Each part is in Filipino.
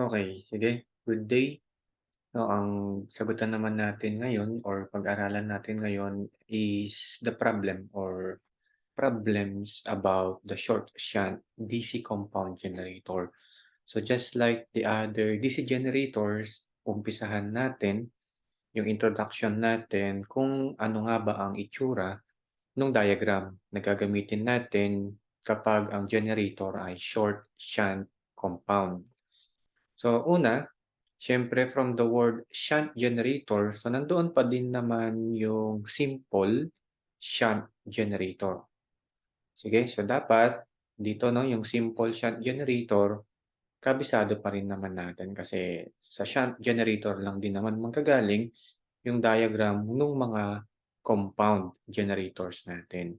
Okay, sige. Good day. No, ang sagutan naman natin ngayon or pag-aralan natin ngayon is the problem or problems about the short shunt DC compound generator. So just like the other DC generators, umpisahan natin yung introduction natin kung ano nga ba ang itsura ng diagram na gagamitin natin kapag ang generator ay short shunt compound. So una, siyempre from the word shunt generator, so nandoon pa din naman yung simple shunt generator. Sige, so dapat dito 'no, yung simple shunt generator, kabisado pa rin naman natin kasi sa shunt generator lang din naman manggagaling yung diagram nung mga compound generators natin.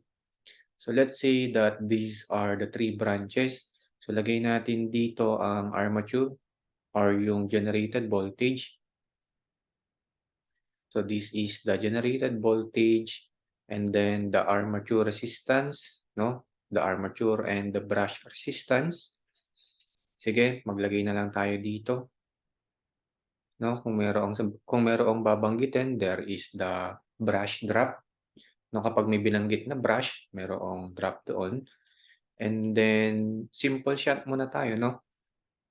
So let's say that these are the three branches. So lagay natin dito ang armature or yung generated voltage. So this is the generated voltage and then the armature resistance, no? The armature and the brush resistance. Sige, maglagay na lang tayo dito, no? Kung mayroong babanggitin, there is the brush drop. No, kapag may binanggit na brush, mayroong drop doon. And then simple shunt muna tayo, no?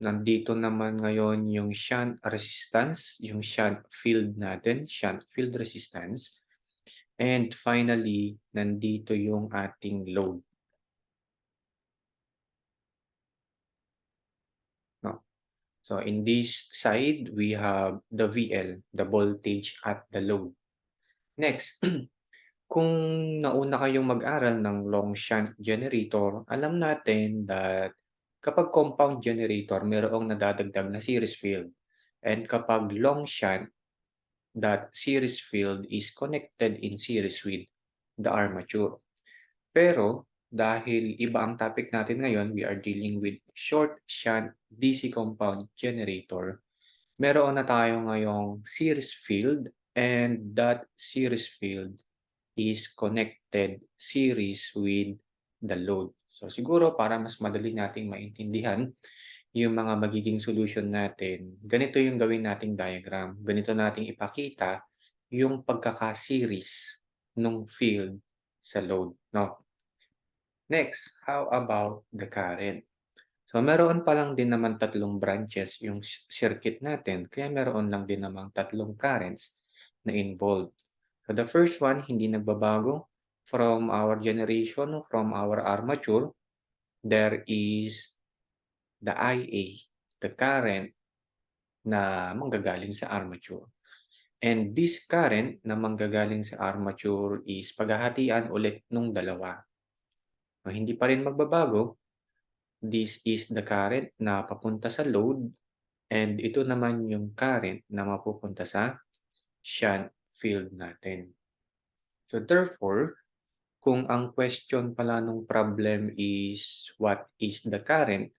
Nandito naman ngayon yung shunt resistance, yung shunt field natin, shunt field resistance. And finally, nandito yung ating load, 'no? So in this side, we have the VL, the voltage at the load. Next, kung nauna kayong mag-aral ng long shunt generator, alam natin that kapag compound generator, mayroong nadadagdag na series field. And kapag long shunt, that series field is connected in series with the armature. Pero dahil iba ang topic natin ngayon, we are dealing with short shunt DC compound generator. Meron na tayo ngayong series field and that series field is connected series with the load. So siguro para mas madali nating maintindihan yung mga magiging solution natin, ganito yung gawin nating diagram. Ganito nating ipakita yung pagkaka-series nung field sa load, no? Next, how about the current? So meron pa lang din naman tatlong branches yung circuit natin, kaya meron lang din namang tatlong currents na involved. So the first one, hindi nagbabago. From our generation, from our armature, there is the IA, the current na manggagaling sa armature. And this current na manggagaling sa armature is paghahatian ulit nung dalawa. No, hindi pa rin magbabago. This is the current na papunta sa load and ito naman yung current na mapupunta sa shunt field natin. So therefore, kung ang question pala nung problem is what is the current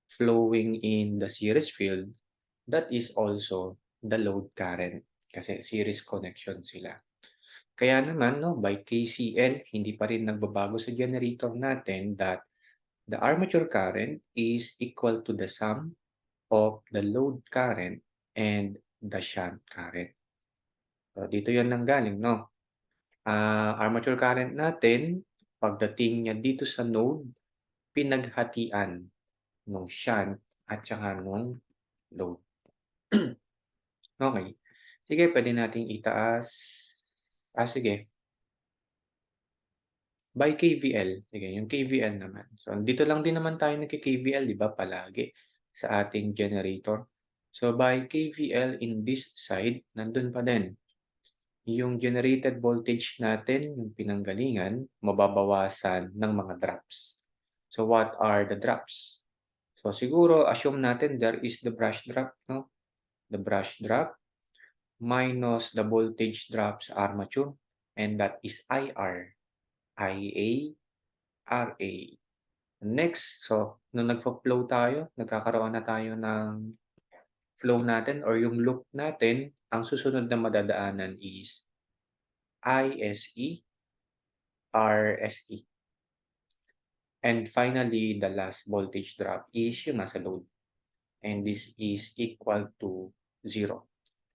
flowing in the series field, that is also the load current kasi series connection sila. Kaya naman, no, by KCL, hindi pa rin nagbabago sa generator natin that the armature current is equal to the sum of the load current and the shunt current. So, dito yan nanggaling, no? Armature current natin, pagdating niya dito sa node, pinaghatian nung shunt at saka nung load. Okay. Sige, pwede nating itaas. Sige. By KVL. Sige, yung KVL naman. So, dito lang din naman tayo nagki-KVL, di ba, palagi sa ating generator. So, by KVL in this side, nandun pa din. Yung generated voltage natin, yung pinanggalingan, mababawasan ng mga drops. So, what are the drops? So, siguro, assume natin there is the brush drop, no? The brush drop minus the voltage drop sa armature, and that is IR. IA, RA. Next, so nung nagfo-flow tayo, nagkakaroon na tayo ng flow natin or yung loop natin, ang susunod na madadaanan is ISE, RSE. And finally, the last voltage drop is yung nasa load. and this is equal to 0.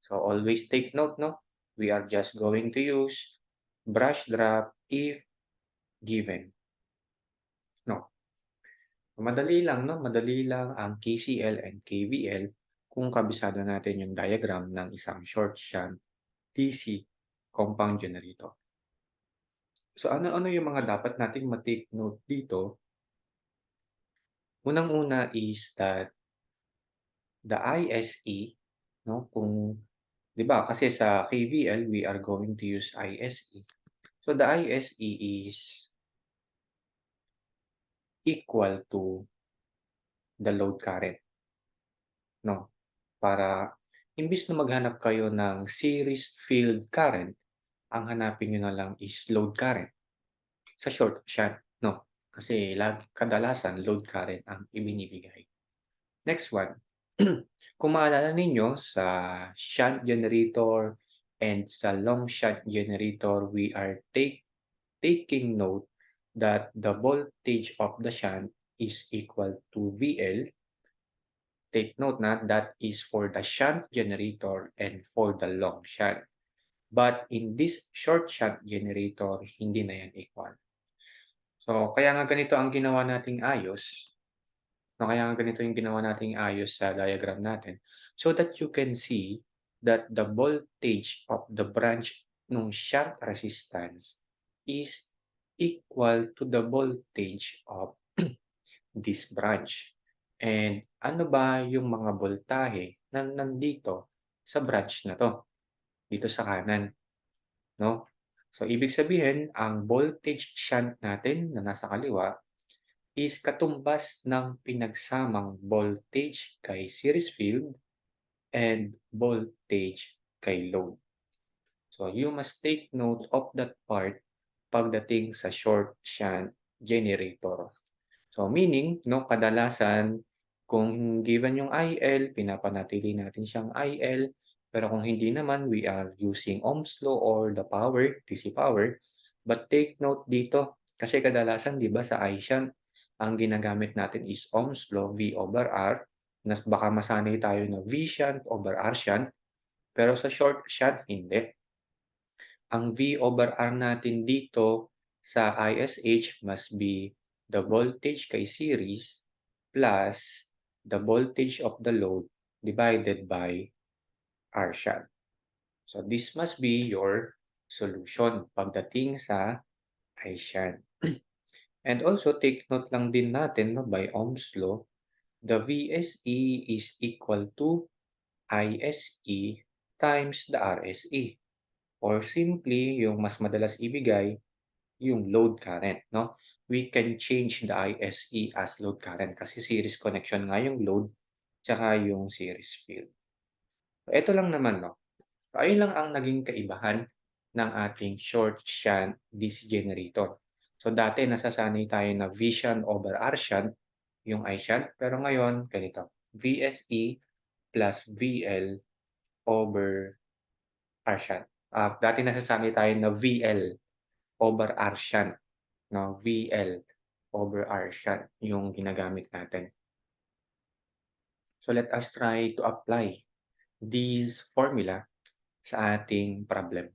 So always take note, no? We are just going to use brush drop if given. No. Madali lang, no? Madali lang ang KCL and KVL kung kabisado natin yung diagram ng isang short shunt DC compound generator. So ano-ano yung mga dapat nating ma-take note dito? Unang-una is that the ISE, no? Kung 'di ba kasi sa KVL we are going to use ISE. So the ISE is equal to the load current, no? Para imbis na maghanap kayo ng series field current, ang hanapin niyo na lang is load current sa short shunt, no? Kasi kadalasan load current ang ibinibigay. Next one, kung maalala ninyo sa shunt generator and sa long shunt generator, we are taking note that the voltage of the shunt is equal to VL. Take note na that is for the shunt generator and for the long shunt. But in this short shunt generator, hindi na yan equal. So, kaya nga ganito ang ginawa nating ayos. No, kaya nga ganito yung ginawa nating ayos sa diagram natin. So that you can see that the voltage of the branch ng shunt resistance is equal to the voltage of this branch. And ano ba yung mga voltahe na nandito sa branch na to, dito sa kanan, no? So, ibig sabihin, ang voltage shunt natin na nasa kaliwa is katumbas ng pinagsamang voltage kay series field and voltage kay load. So, you must take note of that part pagdating sa short shunt generator. So, meaning, no, kadalasan, kung given yung IL, pinapanatili natin siyang IL. Pero kung hindi naman, we are using Ohm's law or the power, DC power. But take note dito, kasi kadalasan, di ba, sa I-shunt, ang ginagamit natin is Ohm's law, V over R. Baka masanay tayo na V shunt over R shunt. Pero sa short shunt, hindi. Ang V over R natin dito sa ISH must be the voltage kay series plus the voltage of the load divided by R shunt. So this must be your solution pagdating sa I shunt. And also take note lang din natin, no, by Ohm's law, the VSE is equal to ISE times the RSE. Or simply, yung mas madalas ibigay, yung load current, no? We can change the ISE as load current kasi series connection nga yung load tsaka yung series field. So, ito lang naman, no? So, ayun lang ang naging kaibahan ng ating short shunt DC generator. So, dati nasasanay tayo na V shunt over R shunt, yung I shunt, pero ngayon, ganito, VSE plus VL over R shunt. Dati nasasanay tayo na VL over R shunt, no? VL over R shunt yung ginagamit natin. So let us try to apply this formula sa ating problem.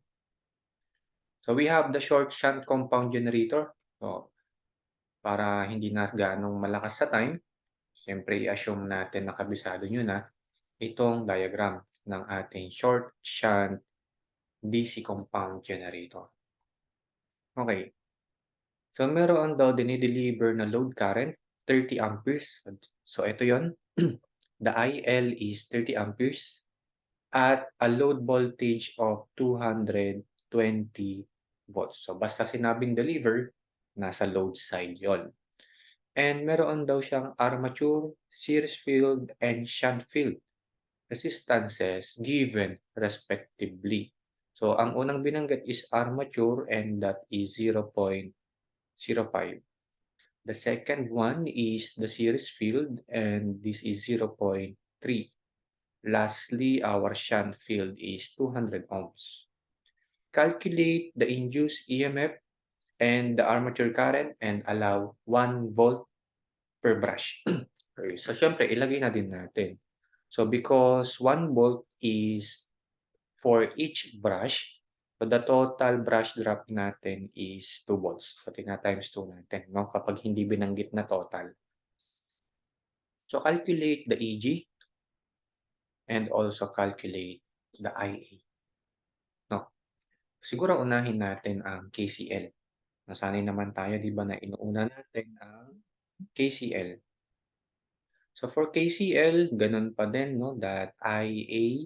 So we have the short shunt compound generator. So para hindi na ganong malakas sa time, siyempre i-assume natin na kabisado nyo na itong diagram ng ating short shunt DC compound generator. Okay. So, meron daw dinideliver na load current, 30 amperes. So, ito yon. The IL is 30 amperes at a load voltage of 220 volts. So, basta sinabing deliver, nasa load side yon. And meron daw siyang armature, series field, and shunt field resistances given respectively. So, ang unang binanggit is armature and that is 0.05. The second one is the series field and this is 0.3. Lastly, our shunt field is 200 ohms. Calculate the induced EMF and the armature current and allow 1 volt per brush. Okay, so siyempre ilagay na din natin. So because 1 volt is for each brush, so the total brush drop natin is 2 volts. So tina-times 2 natin 'no, kapag hindi binanggit na total. So calculate the EG and also calculate the IA 'no. Siguro unahin natin ang KCL. Nasanay naman tayo 'di ba na inuuna natin ang KCL. So for KCL gano'n pa din 'no, that IA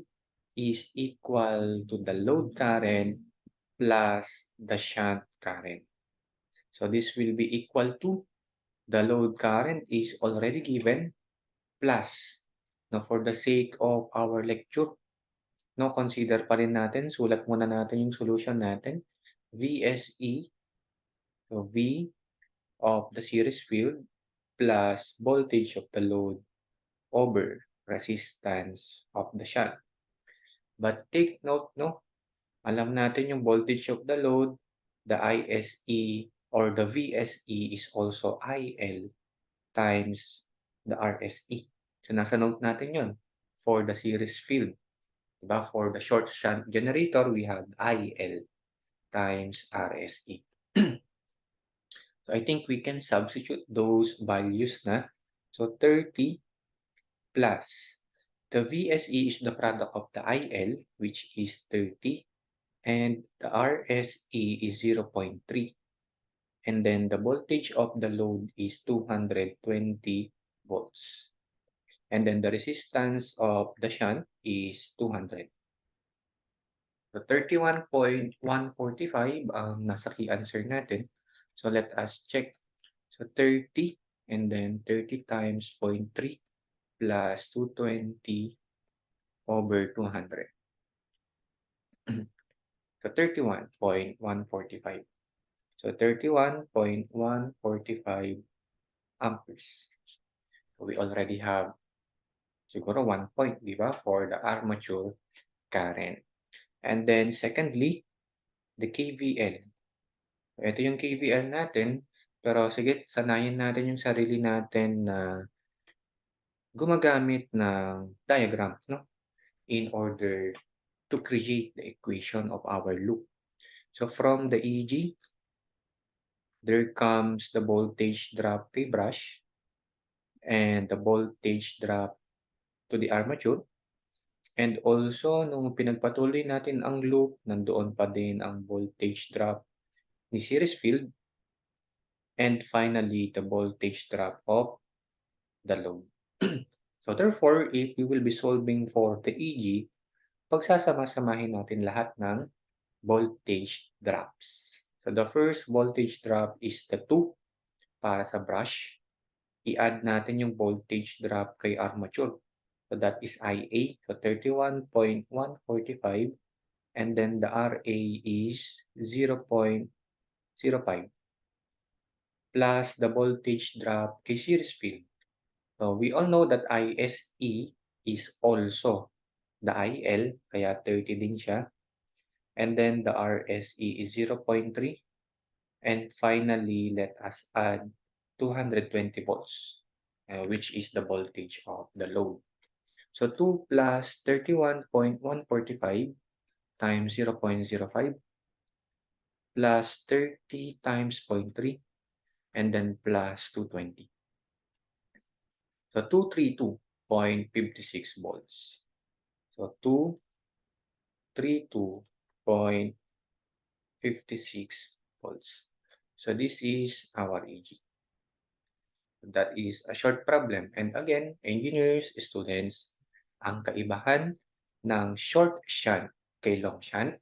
is equal to the load current plus the shunt current. So this will be equal to the load current is already given plus, no, for the sake of our lecture, no, consider pa rin natin, sulat muna natin yung solution natin. VSE, so V of the series field plus voltage of the load over resistance of the shunt. But take note, no, alam natin yung voltage of the load, the ISE or the VSE is also IL times the RSE. So nasa note natin yun for the series field. Diba? For the short shunt generator, we have IL times RSE. So I think we can substitute those values na. So 30 plus the VSE is the product of the IL, which is 30, and the RSE is 0.3. And then the voltage of the load is 220 volts. And then the resistance of the shunt is 200. So 31.145 ang nasa key answer natin. So let us check. So 30 and then 30 times 0.3 plus 220 over 200. So 31.145. So 31.145 amperes. So we already have siguro 1 point, di ba, for the armature current. And then secondly, the KVL. Ito yung KVL natin, pero sige, sanayin natin yung sarili natin na gumagamit ng diagram, no? In order to create the equation of our loop. So from the EG, there comes the voltage drop kay brush and the voltage drop to the armature. And also, nung pinagpatuloy natin ang loop, nandoon pa din ang voltage drop ni series field. And finally, the voltage drop of the load. So therefore, if we will be solving for the EG, pagsasama-samahin natin lahat ng voltage drops. So the first voltage drop is the 2 para sa brush. I-add natin yung voltage drop kay armature. So that is IA, so 31.145. And then the RA is 0.05 plus the voltage drop kay series field. So we all know that ISE is also the IL, kaya 30 din siya. And then the RSE is 0.3. And finally, let us add 220 volts, which is the voltage of the load. So 2 plus 31.145 times 0.05 plus 30 times 0.3 and then plus 220. So 232.56 volts. So 232.56 volts. So this is our EG. That is a short problem. And again, engineers, students, ang kaibahan ng short shunt kay long shunt.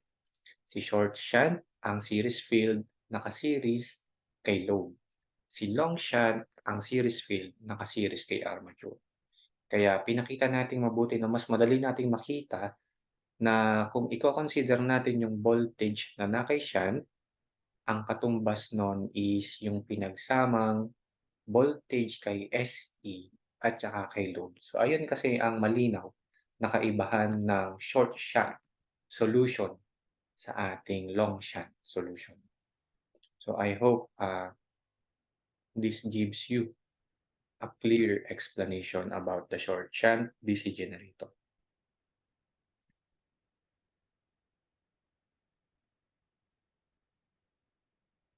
Si short shunt, ang series field naka-series kay load. Si long shunt, ang series field naka-series kay armature. Kaya pinakita nating mabuti na mas madali nating makita na kung iko-consider natin yung voltage na nakay shunt, ang katumbas nun is yung pinagsamang voltage kay SE at saka kay load. So ayun kasi ang malinaw na kaibahan ng short shunt solution sa ating long shunt solution. So I hope this gives you a clear explanation about the short shunt DC generator.